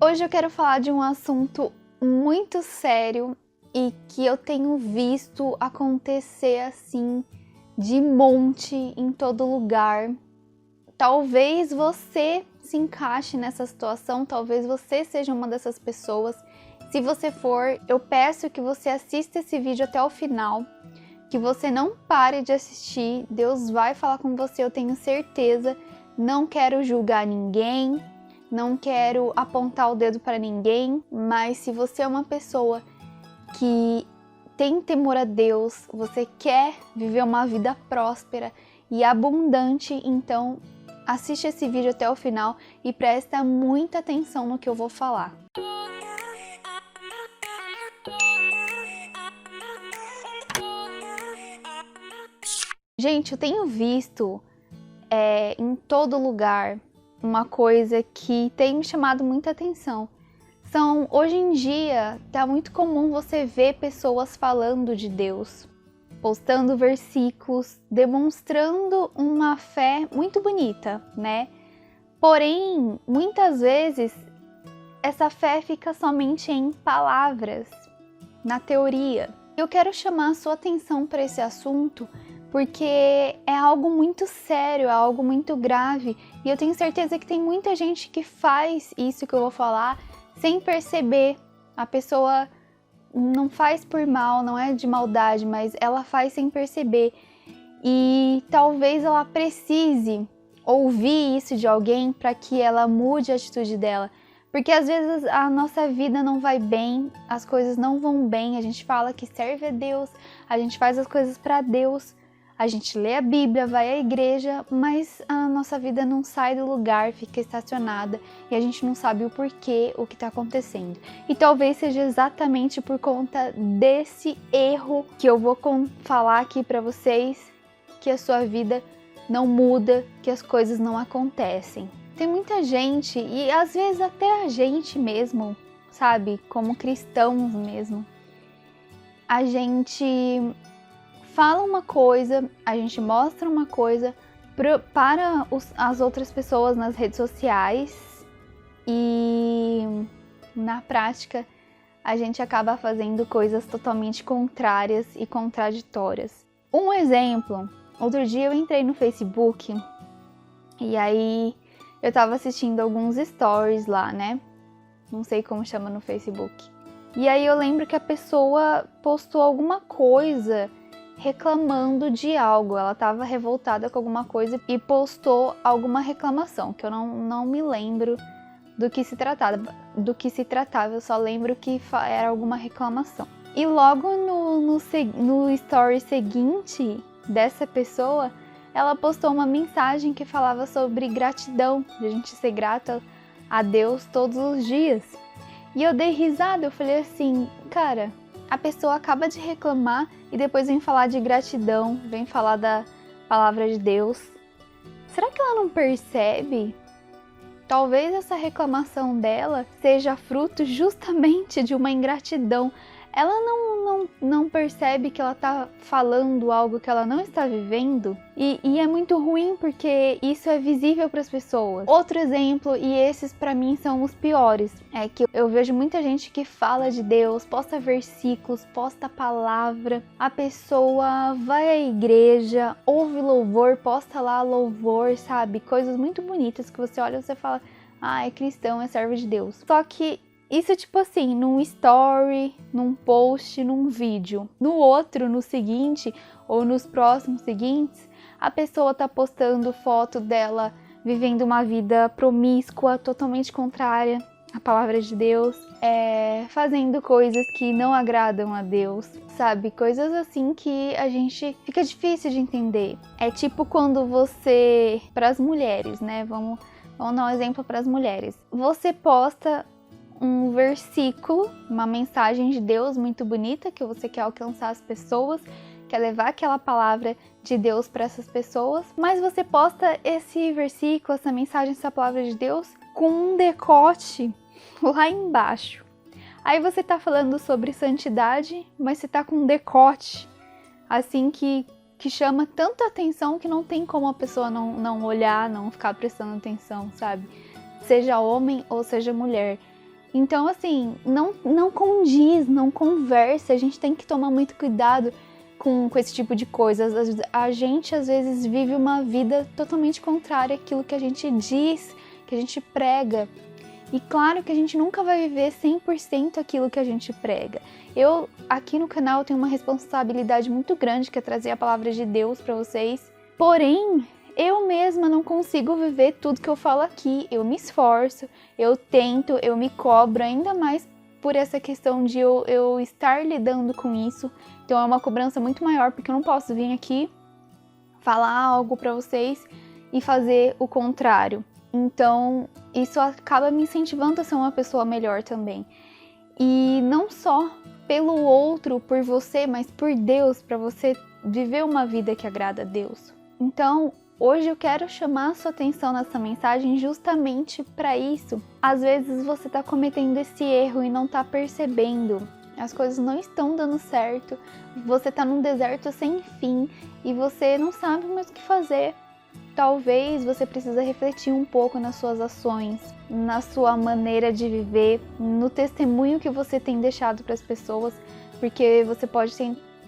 Hoje eu quero falar de um assunto muito sério e que eu tenho visto acontecer assim de monte em todo lugar. Talvez você se encaixe nessa situação, talvez você seja uma dessas pessoas. Se você for, eu peço que você assista esse vídeo até o final, que você não pare de assistir. Deus vai falar com você, eu tenho certeza. Não quero julgar ninguém. Não quero apontar o dedo para ninguém, mas se você é uma pessoa que tem temor a Deus, você quer viver uma vida próspera e abundante, então assiste esse vídeo até o final e presta muita atenção no que eu vou falar. Gente, eu tenho visto em todo lugar uma coisa que tem me chamado muita atenção. Hoje em dia, tá muito comum você ver pessoas falando de Deus, postando versículos, demonstrando uma fé muito bonita, né? Porém, muitas vezes, essa fé fica somente em palavras, na teoria. Eu quero chamar a sua atenção para esse assunto porque é algo muito sério, é algo muito grave, e eu tenho certeza que tem muita gente que faz isso que eu vou falar sem perceber. A pessoa não faz por mal, não é de maldade, mas ela faz sem perceber. E talvez ela precise ouvir isso de alguém para que ela mude a atitude dela. Porque às vezes a nossa vida não vai bem, as coisas não vão bem, a gente fala que serve a Deus, a gente faz as coisas para Deus, a gente lê a Bíblia, vai à igreja, mas a nossa vida não sai do lugar, fica estacionada e a gente não sabe o porquê, o que está acontecendo. E talvez seja exatamente por conta desse erro que eu vou falar aqui para vocês, que a sua vida não muda, que as coisas não acontecem. Tem muita gente, e às vezes até a gente mesmo, sabe, como cristãos mesmo, a gente fala uma coisa, a gente mostra uma coisa para as outras pessoas nas redes sociais e na prática a gente acaba fazendo coisas totalmente contrárias e contraditórias. Um exemplo, outro dia eu entrei no Facebook e aí eu tava assistindo alguns stories lá, né? Não sei como chama no Facebook. E aí eu lembro que a pessoa postou alguma coisa reclamando de algo, ela estava revoltada com alguma coisa e postou alguma reclamação, que eu não me lembro do que se tratava, eu só lembro que era alguma reclamação. E logo no story seguinte dessa pessoa, ela postou uma mensagem que falava sobre gratidão, de a gente ser grata a Deus todos os dias. E eu dei risada, eu falei assim, cara, a pessoa acaba de reclamar e depois vem falar de gratidão, vem falar da palavra de Deus. Será que ela não percebe? Talvez essa reclamação dela seja fruto justamente de uma ingratidão. Ela não percebe que ela está falando algo que ela não está vivendo e é muito ruim porque isso é visível para as pessoas. Outro exemplo, e esses para mim são os piores, é que eu vejo muita gente que fala de Deus, posta versículos, posta palavra, a pessoa vai à igreja, ouve louvor, posta lá louvor, sabe? Coisas muito bonitas que você olha e você fala, ah, é cristão, é servo de Deus. Só que isso tipo assim, num story, num post, num vídeo. No outro, no seguinte, ou nos próximos seguintes, a pessoa tá postando foto dela vivendo uma vida promíscua, totalmente contrária à palavra de Deus, fazendo coisas que não agradam a Deus, sabe? Coisas assim que a gente fica difícil de entender. É tipo quando você, para as mulheres, né? Vamos dar um exemplo para as mulheres. Você posta um versículo, uma mensagem de Deus muito bonita que você quer alcançar as pessoas, quer levar aquela palavra de Deus para essas pessoas, mas você posta esse versículo, essa mensagem, essa palavra de Deus com um decote lá embaixo. Aí você tá falando sobre santidade, mas você tá com um decote assim que chama tanta atenção que não tem como a pessoa não olhar, não ficar prestando atenção, sabe? Seja homem ou seja mulher. Então, assim, não condiz, não conversa. A gente tem que tomar muito cuidado com esse tipo de coisas. A gente, às vezes, vive uma vida totalmente contrária àquilo que a gente diz, que a gente prega. E claro que a gente nunca vai viver 100% aquilo que a gente prega. Eu, aqui no canal, tenho uma responsabilidade muito grande, que é trazer a palavra de Deus para vocês. Porém, eu mesma não consigo viver tudo que eu falo aqui. Eu me esforço, eu tento, eu me cobro, ainda mais por essa questão de eu estar lidando com isso. Então é uma cobrança muito maior, porque eu não posso vir aqui falar algo para vocês e fazer o contrário. Então isso acaba me incentivando a ser uma pessoa melhor também. E não só pelo outro, por você, mas por Deus, para você viver uma vida que agrada a Deus. Então, hoje eu quero chamar a sua atenção nessa mensagem justamente para isso. Às vezes você está cometendo esse erro e não está percebendo. As coisas não estão dando certo. Você está num deserto sem fim e você não sabe mais o que fazer. Talvez você precisa refletir um pouco nas suas ações, na sua maneira de viver, no testemunho que você tem deixado para as pessoas, porque você pode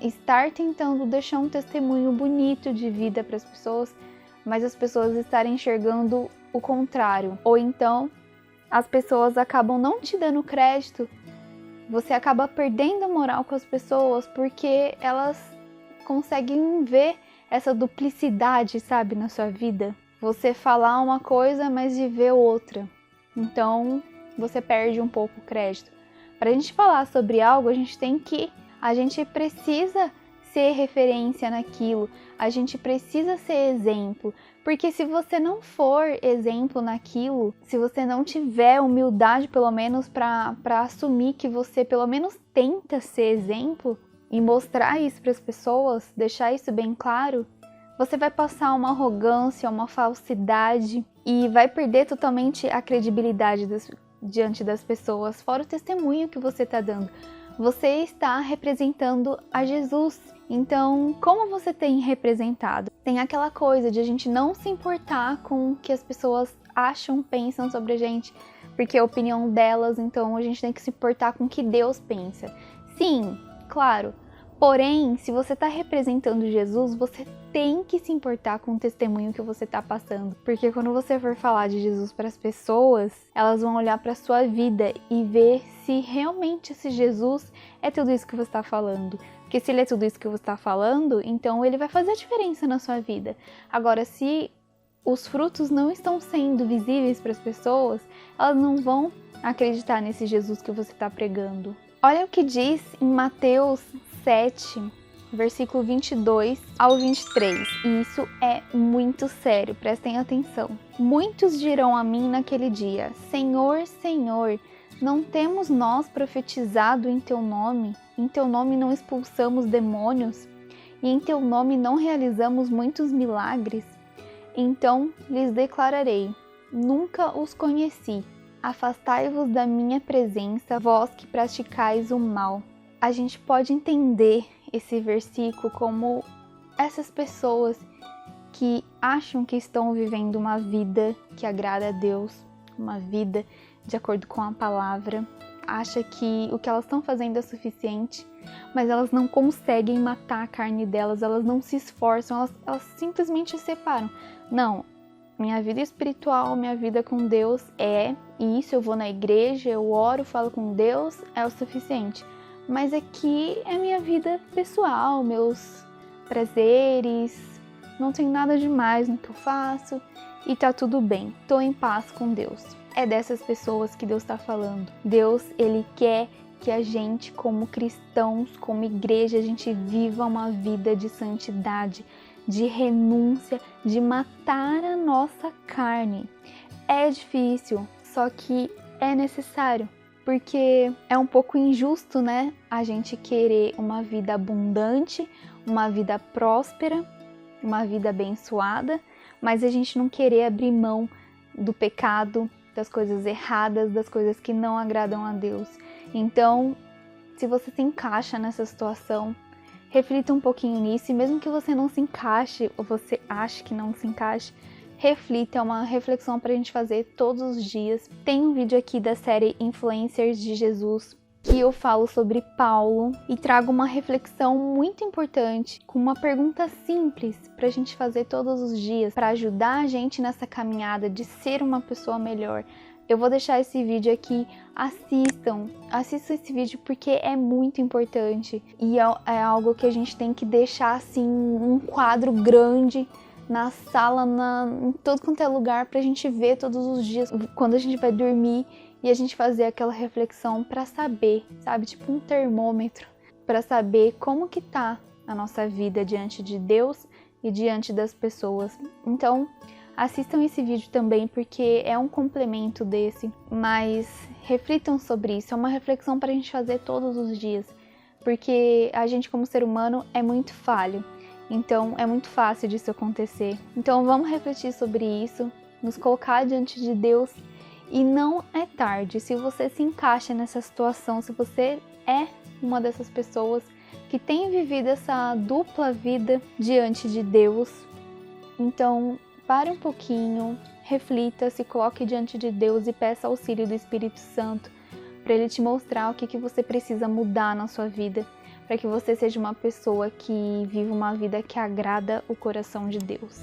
estar tentando deixar um testemunho bonito de vida para as pessoas, mas as pessoas estarem enxergando o contrário. Ou então, as pessoas acabam não te dando crédito, você acaba perdendo a moral com as pessoas porque elas conseguem ver essa duplicidade, sabe, na sua vida. Você falar uma coisa, mas viver outra. Então, você perde um pouco o crédito. Para a gente falar sobre algo, a gente precisa ser referência naquilo, a gente precisa ser exemplo, porque se você não for exemplo naquilo, se você não tiver humildade pelo menos para assumir que você pelo menos tenta ser exemplo e mostrar isso para as pessoas, deixar isso bem claro, você vai passar uma arrogância, uma falsidade e vai perder totalmente a credibilidade diante das pessoas, fora o testemunho que você está dando. Você está representando a Jesus. Então, como você tem representado? Tem aquela coisa de a gente não se importar com o que as pessoas acham, pensam sobre a gente, porque é a opinião delas, então a gente tem que se importar com o que Deus pensa. Sim, claro. Porém, se você está representando Jesus, você tem que se importar com o testemunho que você está passando. Porque quando você for falar de Jesus para as pessoas, elas vão olhar para a sua vida e ver se realmente esse Jesus é tudo isso que você está falando. Porque se ele é tudo isso que você está falando, então ele vai fazer a diferença na sua vida. Agora, se os frutos não estão sendo visíveis para as pessoas, elas não vão acreditar nesse Jesus que você está pregando. Olha o que diz em Mateus 7, versículo 22 ao 23, e isso é muito sério, prestem atenção. Muitos dirão a mim naquele dia: Senhor, Senhor, não temos nós profetizado em teu nome? Em teu nome não expulsamos demônios? E em teu nome não realizamos muitos milagres? Então lhes declararei: nunca os conheci. Afastai-vos da minha presença, vós que praticais o mal. A gente pode entender esse versículo como essas pessoas que acham que estão vivendo uma vida que agrada a Deus, uma vida de acordo com a palavra, acha que o que elas estão fazendo é suficiente, mas elas não conseguem matar a carne delas, elas não se esforçam, elas simplesmente se separam. Não, minha vida espiritual, minha vida com Deus é isso, eu vou na igreja, eu oro, falo com Deus, é o suficiente. Mas aqui é minha vida pessoal, meus prazeres, não tem nada demais no que eu faço e tá tudo bem, tô em paz com Deus. É dessas pessoas que Deus está falando. Deus, Ele quer que a gente, como cristãos, como igreja, a gente viva uma vida de santidade, de renúncia, de matar a nossa carne. É difícil, só que é necessário. Porque é um pouco injusto, né? A gente querer uma vida abundante, uma vida próspera, uma vida abençoada, mas a gente não querer abrir mão do pecado, das coisas erradas, das coisas que não agradam a Deus. Então, se você se encaixa nessa situação, reflita um pouquinho nisso, e mesmo que você não se encaixe, ou você ache que não se encaixe, reflita, é uma reflexão para a gente fazer todos os dias. Tem um vídeo aqui da série Influencers de Jesus, que eu falo sobre Paulo e trago uma reflexão muito importante, com uma pergunta simples para a gente fazer todos os dias, para ajudar a gente nessa caminhada de ser uma pessoa melhor. Eu vou deixar esse vídeo aqui, assistam esse vídeo porque é muito importante e é algo que a gente tem que deixar assim, um quadro grande na sala, em todo quanto é lugar, pra gente ver todos os dias, quando a gente vai dormir, e a gente fazer aquela reflexão pra saber, sabe, tipo um termômetro, pra saber como que tá a nossa vida diante de Deus e diante das pessoas. Então, assistam esse vídeo também, porque é um complemento desse, mas reflitam sobre isso, é uma reflexão pra gente fazer todos os dias, porque a gente como ser humano é muito falho. Então, é muito fácil disso acontecer. Então, vamos refletir sobre isso, nos colocar diante de Deus. E não é tarde. Se você se encaixa nessa situação, se você é uma dessas pessoas que tem vivido essa dupla vida diante de Deus, então, pare um pouquinho, reflita, se coloque diante de Deus e peça auxílio do Espírito Santo para Ele te mostrar o que você precisa mudar na sua vida, para que você seja uma pessoa que vive uma vida que agrada o coração de Deus.